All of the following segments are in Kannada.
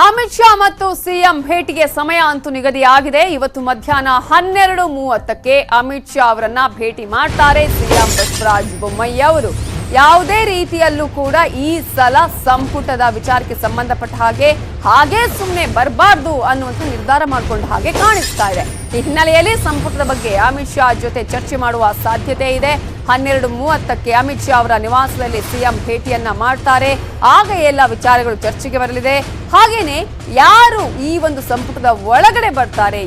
ಅಮಿತ್ ಶಾ ಮತ್ತು ಸಿಎಂ ಭೇಟಿಗೆ ಸಮಯ ಅಂತೂ ನಿಗದಿಯಾಗಿದೆ. ಇವತ್ತು ಮಧ್ಯಾಹ್ನ 12:30ಕ್ಕೆ ಅಮಿತ್ ಶಾ ಅವರನ್ನ ಭೇಟಿ ಮಾಡ್ತಾರೆ ಸಿಎಂ ಬಸವರಾಜ ಬೊಮ್ಮಾಯಿ ಅವರು. ಯಾವುದೇ ರೀತಿಯಲ್ಲೂ ಕೂಡ ಈ ಸಲ ಸಂಪುಟದ ವಿಚಾರಕ್ಕೆ ಸಂಬಂಧಪಟ್ಟ ಹಾಗೆ ಸುಮ್ಮನೆ ಬರಬಾರ್ದು ಅನ್ನುವಂಥ ನಿರ್ಧಾರ ಮಾಡಿಕೊಂಡ ಹಾಗೆ ಕಾಣಿಸ್ತಾ ಇದೆ. ಈ ಹಿನ್ನೆಲೆಯಲ್ಲಿ ಸಂಪುಟದ ಬಗ್ಗೆ ಅಮಿತ್ ಶಾ ಜೊತೆ ಚರ್ಚೆ ಮಾಡುವ ಸಾಧ್ಯತೆ ಇದೆ. 12:30ಕ್ಕೆ ಅಮಿತ್ ಶಾ ಅವರ ನಿವಾಸದಲ್ಲಿ ಸಿಎಂ ಭೇಟಿಯನ್ನ ಮಾಡ್ತಾರೆ. ಆಗ ಎಲ್ಲ ವಿಚಾರಗಳು ಚರ್ಚೆಗೆ ಬರಲಿದೆ. ಹಾಗೇನೆ ಯಾರು ಈ ಒಂದು ಸಂಪುಟದ ಒಳಗಡೆ ಬರ್ತಾರೆ,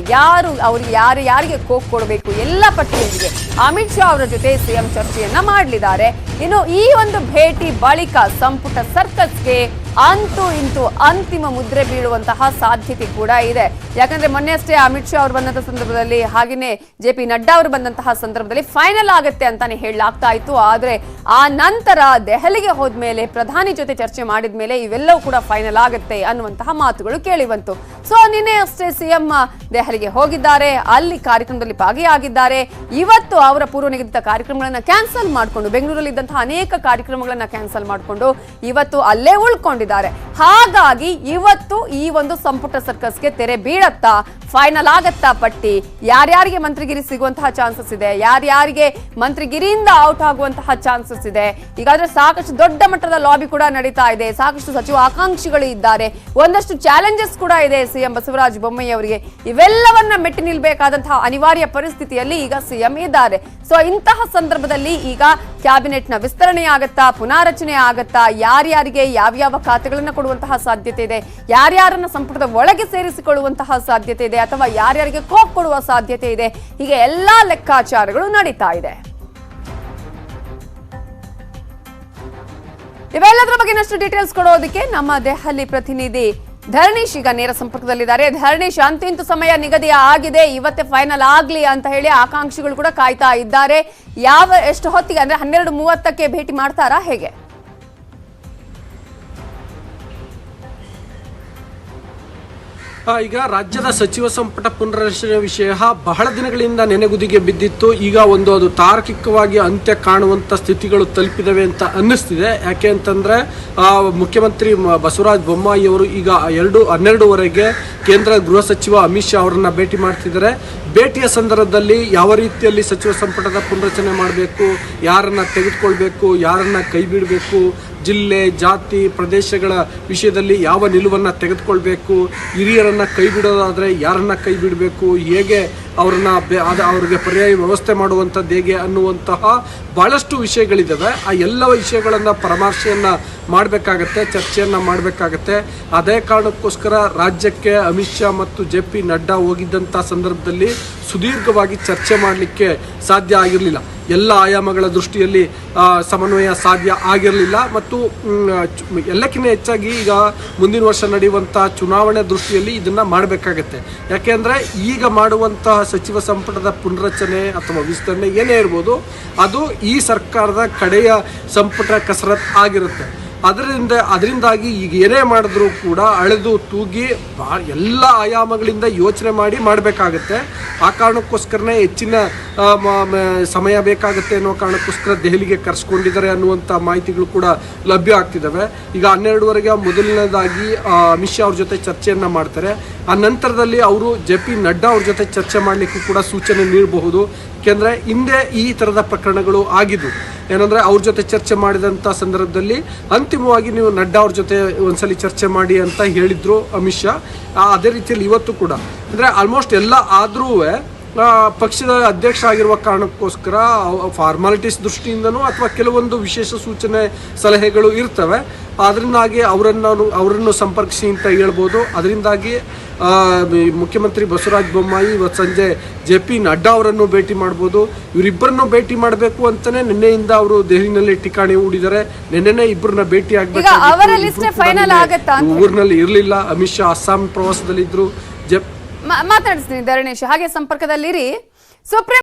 ಅವರಿಗೆ ಯಾರಿಗೆ ಕೋಕ್ ಕೊಡಬೇಕು ಎಲ್ಲ ಪಟ್ಟಿಯೊಂದಿಗೆ ಅಮಿತ್ ಶಾ ಅವರ ಜೊತೆ ಸಿಎಂ ಚರ್ಚೆಯನ್ನ ಮಾಡಲಿದ್ದಾರೆ. ಇನ್ನು ಈ ಒಂದು ಭೇಟಿ ಬಳಿಕ ಸಂಪುಟ ಸರ್ಕಸ್ಗೆ ಅಂತೂ ಇಂತೂ ಅಂತಿಮ ಮುದ್ರೆ ಬೀಳುವಂತಹ ಸಾಧ್ಯತೆ ಕೂಡ ಇದೆ. ಯಾಕಂದ್ರೆ ಮೊನ್ನೆ ಅಷ್ಟೇ ಅಮಿತ್ ಶಾ ಅವರು ಬಂದಂತಹ ಸಂದರ್ಭದಲ್ಲಿ ಹಾಗೇನೆ JP ನಡ್ಡಾ ಅವರು ಬಂದಂತಹ ಸಂದರ್ಭದಲ್ಲಿ ಫೈನಲ್ ಆಗುತ್ತೆ ಅಂತಾನೆ ಹೇಳಲಾಗ್ತಾ ಇತ್ತು. ಆದ್ರೆ ಆ ನಂತರ ದೆಹಲಿಗೆ ಹೋದ್ಮೇಲೆ ಪ್ರಧಾನಿ ಜೊತೆ ಚರ್ಚೆ ಮಾಡಿದ ಮೇಲೆ ಇವೆಲ್ಲವೂ ಕೂಡ ಫೈನಲ್ ಆಗುತ್ತೆ ಅನ್ನುವಂತಹ ಮಾತುಗಳು ಕೇಳಿ ಬಂತು. ಸೊ ನಿನ್ನೆ ಅಷ್ಟೇ ಸಿಎಂ ದೆಹಲಿಗೆ ಹೋಗಿದ್ದಾರೆ, ಅಲ್ಲಿ ಕಾರ್ಯಕ್ರಮದಲ್ಲಿ ಭಾಗಿಯಾಗಿದ್ದಾರೆ. ಇವತ್ತು ಅವರ ಪೂರ್ವ ನಿಗದಿತ ಕಾರ್ಯಕ್ರಮಗಳನ್ನ ಕ್ಯಾನ್ಸಲ್ ಮಾಡಿಕೊಂಡು, ಬೆಂಗಳೂರಲ್ಲಿ ಇದ್ದಂತಹ ಅನೇಕ ಕಾರ್ಯಕ್ರಮಗಳನ್ನ ಕ್ಯಾನ್ಸಲ್ ಮಾಡಿಕೊಂಡು ಇವತ್ತು ಅಲ್ಲೇ ಉಳ್ಕೊಂಡಿದ್ದಾರೆ. ಹಾಗಾಗಿ ಇವತ್ತು ಈ ಒಂದು ಸಂಪುಟ ಸರ್ಕಸ್ಗೆ ತೆರೆ ಬೀಳತ್ತಾ, ಫೈನಲ್ ಆಗತ್ತಾ ಪಟ್ಟಿ, ಯಾರ್ಯಾರಿಗೆ ಮಂತ್ರಿಗಿರಿ ಸಿಗುವಂತಹ ಚಾನ್ಸಸ್ ಇದೆ, ಯಾರ್ಯಾರಿಗೆ ಮಂತ್ರಿಗಿರಿಯಿಂದ ಔಟ್ ಆಗುವಂತಹ ಚಾನ್ಸಸ್ ಇದೆ. ಈಗಾದ್ರೆ ಸಾಕಷ್ಟು ದೊಡ್ಡ ಮಟ್ಟದ ಲಾಬಿ ಕೂಡ ನಡೀತಾ ಇದೆ, ಸಾಕಷ್ಟು ಸಚಿವ ಆಕಾಂಕ್ಷಿಗಳು ಇದ್ದಾರೆ, ಒಂದಷ್ಟು ಚಾಲೆಂಜಸ್ ಕೂಡ ಇದೆ ಸಿಎಂ ಬಸವರಾಜ ಬೊಮ್ಮಾಯಿ ಅವರಿಗೆ. ಇವೆಲ್ಲವನ್ನ ಮೆಟ್ಟಿ ನಿಲ್ಬೇಕಾದಂತಹ ಅನಿವಾರ್ಯ ಪರಿಸ್ಥಿತಿಯಲ್ಲಿ ಈಗ ಸಿಎಂ ಇದ್ದಾರೆ. ಸೊ ಇಂತಹ ಸಂದರ್ಭದಲ್ಲಿ ಈಗ ಕ್ಯಾಬಿನೆಟ್ ನ ವಿಸ್ತರಣೆ ಆಗತ್ತಾ, ಪುನಾರಚನೆ ಆಗತ್ತಾ, ಯಾರ್ಯಾರಿಗೆ ಯಾವ್ಯಾವ ಖಾತೆಗಳನ್ನ ಕೊಡುವಂತಹ ಸಾಧ್ಯತೆ ಇದೆ, ಯಾರ್ಯಾರನ್ನ ಸಂಪುಟದ ಒಳಗೆ ಸೇರಿಸಿಕೊಳ್ಳುವಂತಹ ಸಾಧ್ಯತೆ ಇದೆ, ಅಥವಾ ಯಾರ್ಯಾರಿಗೆ ಕೋಕ್ ಕೊಡುವ ಸಾಧ್ಯತೆ ಇದೆ, ಹೀಗೆ ಎಲ್ಲಾ ಲೆಕ್ಕಾಚಾರಗಳು ನಡೀತಾ ಇದೆ. ಇವೆಲ್ಲದರ ಬಗ್ಗೆ ಇನ್ನಷ್ಟು ಡೀಟೇಲ್ಸ್ ಕೊಡೋದಕ್ಕೆ ನಮ್ಮ ದೆಹಲಿ ಪ್ರತಿನಿಧಿ ಧರಣೀಶ್ ಈಗ ನೇರ ಸಂಪರ್ಕದಲ್ಲಿದ್ದಾರೆ. ಧರಣೀಶ್, ಅಂತಿಂತು ಸಮಯ ನಿಗದಿ ಆಗಿದೆ, ಇವತ್ತೇ ಫೈನಲ್ ಆಗ್ಲಿ ಅಂತ ಹೇಳಿ ಆಕಾಂಕ್ಷಿಗಳು ಕೂಡ ಕಾಯ್ತಾ ಇದ್ದಾರೆ. ಎಷ್ಟು ಹೊತ್ತಿಗೆ ಅಂದ್ರೆ 12:30ಕ್ಕೆ ಭೇಟಿ ಮಾಡ್ತಾರಾ, ಹೇಗೆ? ಈಗ ರಾಜ್ಯದ ಸಚಿವ ಸಂಪುಟ ಪುನರ್ರಚನೆ ವಿಷಯ ಬಹಳ ದಿನಗಳಿಂದ ನೆನೆಗುದಿಗೆ ಬಿದ್ದಿತ್ತು. ಈಗ ಅದು ತಾರ್ಕಿಕವಾಗಿ ಅಂತ್ಯ ಕಾಣುವಂತ ಸ್ಥಿತಿಗಳು ತಲುಪಿದವೆ ಅಂತ ಅನ್ನಿಸ್ತಿದೆ. ಯಾಕೆ ಅಂತಂದ್ರೆ ಮುಖ್ಯಮಂತ್ರಿ ಬಸವರಾಜ ಬೊಮ್ಮಾಯಿ ಅವರು ಈಗ 12:30ವರೆಗೆ ಕೇಂದ್ರ ಗೃಹ ಸಚಿವ ಅಮಿತ್ ಶಾ ಅವರನ್ನ ಭೇಟಿ ಮಾಡ್ತಿದ್ದಾರೆ. ಭೇಟಿಯ ಸಂದರ್ಭದಲ್ಲಿ ಯಾವ ರೀತಿಯಲ್ಲಿ ಸಚಿವ ಸಂಪುಟದ ಪುನರ್ರಚನೆ ಮಾಡಬೇಕು, ಯಾರನ್ನ ತೆಗೆದುಕೊಳ್ಬೇಕು, ಯಾರನ್ನ ಕೈ ಬಿಡಬೇಕು, ಜಿಲ್ಲೆ ಜಾತಿ ಪ್ರದೇಶಗಳ ವಿಷಯದಲ್ಲಿ ಯಾವ ನಿಲುವನ್ನು ತೆಗೆದುಕೊಳ್ಬೇಕು, ಹಿರಿಯರನ್ನ ಕೈ ಬಿಡೋದಾದರೆ ಯಾರನ್ನ ಕೈ ಬಿಡಬೇಕು, ಹೇಗೆ ಅವ್ರಿಗೆ ಪರ್ಯಾಯ ವ್ಯವಸ್ಥೆ ಮಾಡುವಂಥದ್ದು ಹೇಗೆ ಅನ್ನುವಂತಹ ಭಾಳಷ್ಟು ವಿಷಯಗಳಿದ್ದಾವೆ. ಆ ಎಲ್ಲ ವಿಷಯಗಳನ್ನು ಪರಾಮರ್ಶೆಯನ್ನು ಮಾಡಬೇಕಾಗತ್ತೆ, ಚರ್ಚೆಯನ್ನು ಮಾಡಬೇಕಾಗತ್ತೆ. ಅದೇ ಕಾರಣಕ್ಕೋಸ್ಕರ ರಾಜ್ಯಕ್ಕೆ ಅಮಿತ್ ಶಾ ಮತ್ತು JP ನಡ್ಡಾ ಹೋಗಿದ್ದಂಥ ಸಂದರ್ಭದಲ್ಲಿ ಸುದೀರ್ಘವಾಗಿ ಚರ್ಚೆ ಮಾಡಲಿಕ್ಕೆ ಸಾಧ್ಯ ಆಗಿರಲಿಲ್ಲ. ಎಲ್ಲ ಆಯಾಮಗಳ ದೃಷ್ಟಿಯಲ್ಲಿ ಸಮನ್ವಯ ಸಾಧ್ಯ ಆಗಿರಲಿಲ್ಲ. ಮತ್ತು ಎಲ್ಲಕ್ಕಿಂತ ಹೆಚ್ಚಾಗಿ ಈಗ ಮುಂದಿನ ವರ್ಷ ನಡೆಯುವಂಥ ಚುನಾವಣೆ ದೃಷ್ಟಿಯಲ್ಲಿ ಇದನ್ನು ಮಾಡಬೇಕಾಗತ್ತೆ. ಯಾಕೆಂದರೆ ಈಗ ಮಾಡುವಂತಹ ಸಚಿವ ಸಂಪುಟದ ಪುನರ್ರಚನೆ ಅಥವಾ ವಿಸ್ತರಣೆ ಏನೇ ಇರ್ಬೋದು, ಅದು ಈ ಸರ್ಕಾರದ ಕಡೆಯ ಸಂಪುಟ ಕಸರತ್ತು ಆಗಿರುತ್ತೆ. ಅದರಿಂದಾಗಿ ಈಗ ಏನೇ ಮಾಡಿದ್ರೂ ಕೂಡ ಅಳೆದು ತೂಗಿ ಎಲ್ಲ ಆಯಾಮಗಳಿಂದ ಯೋಚನೆ ಮಾಡಿ ಮಾಡಬೇಕಾಗತ್ತೆ. ಆ ಕಾರಣಕ್ಕೋಸ್ಕರನೇ ಹೆಚ್ಚಿನ ಸಮಯ ಬೇಕಾಗುತ್ತೆ ಅನ್ನೋ ಕಾರಣಕ್ಕೋಸ್ಕರ ದೆಹಲಿಗೆ ಕರೆಸ್ಕೊಂಡಿದ್ದಾರೆ ಅನ್ನುವಂಥ ಮಾಹಿತಿಗಳು ಕೂಡ ಲಭ್ಯ ಆಗ್ತಿದ್ದಾವೆ. ಈಗ 12:30ವರೆಗೆ ಮೊದಲನೇದಾಗಿ ಅಮಿತ್ ಶಾ ಅವ್ರ ಜೊತೆ ಚರ್ಚೆಯನ್ನು ಮಾಡ್ತಾರೆ. ಆ ನಂತರದಲ್ಲಿ ಅವರು JP ನಡ್ಡಾ ಅವ್ರ ಜೊತೆ ಚರ್ಚೆ ಮಾಡಲಿಕ್ಕೂ ಕೂಡ ಸೂಚನೆ ನೀಡಬಹುದು. ಯಾಕೆಂದರೆ ಹಿಂದೆ ಈ ಥರದ ಪ್ರಕರಣಗಳು ಆಗಿದ್ದು ಏನಂದರೆ ಅವ್ರ ಜೊತೆ ಚರ್ಚೆ ಮಾಡಿದಂಥ ಸಂದರ್ಭದಲ್ಲಿ ಅಂತಿಮವಾಗಿ ನೀವು ನಡ್ಡಾ ಅವ್ರ ಜೊತೆ ಒಂದ್ಸಲಿ ಚರ್ಚೆ ಮಾಡಿ ಅಂತ ಹೇಳಿದ್ರು ಅಮಿತ್ ಶಾ. ಅದೇ ರೀತಿಯಲ್ಲಿ ಇವತ್ತು ಕೂಡ ಅಂದರೆ ಆಲ್ಮೋಸ್ಟ್ ಎಲ್ಲ ಆದರೂ ಪಕ್ಷದ ಅಧ್ಯಕ್ಷ ಆಗಿರುವ ಕಾರಣಕ್ಕೋಸ್ಕರ ಫಾರ್ಮಾಲಿಟೀಸ್ ದೃಷ್ಟಿಯಿಂದನೂ ಅಥವಾ ಕೆಲವೊಂದು ವಿಶೇಷ ಸೂಚನೆ ಸಲಹೆಗಳು ಇರ್ತವೆ. ಅದರಿಂದಾಗಿ ಅವರನ್ನು ಸಂಪರ್ಕಿಸಿ ಅಂತ ಹೇಳ್ಬೋದು. ಅದರಿಂದಾಗಿ ಮುಖ್ಯಮಂತ್ರಿ ಬಸವರಾಜ ಬೊಮ್ಮಾಯಿ ಇವತ್ತು ಸಂಜೆ JP ನಡ್ಡಾ ಅವರನ್ನು ಭೇಟಿ ಮಾಡ್ಬೋದು. ಇವರಿಬ್ಬರನ್ನು ಭೇಟಿ ಮಾಡಬೇಕು ಅಂತಾನೆ ನಿನ್ನೆಯಿಂದ ಅವರು ದೆಹಲಿನಲ್ಲಿ ಠಿಕಾಣಿ ಹೂಡಿದ್ದಾರೆ. ನಿನ್ನೆನೇ ಇಬ್ಬರನ್ನ ಭೇಟಿ ಆಗಬೇಕು, ಊರಿನಲ್ಲಿ ಇರಲಿಲ್ಲ. ಅಮಿತ್ ಶಾ ಅಸ್ಸಾಂ ಪ್ರವಾಸದಲ್ಲಿದ್ದರು. ಮಾತಾಡಿಸ್ತೀನಿ ಧರಣೇಶ್, ಹಾಗೆ ಸಂಪರ್ಕದಲ್ಲಿರಿ. ಸುಪ್ರೀಂ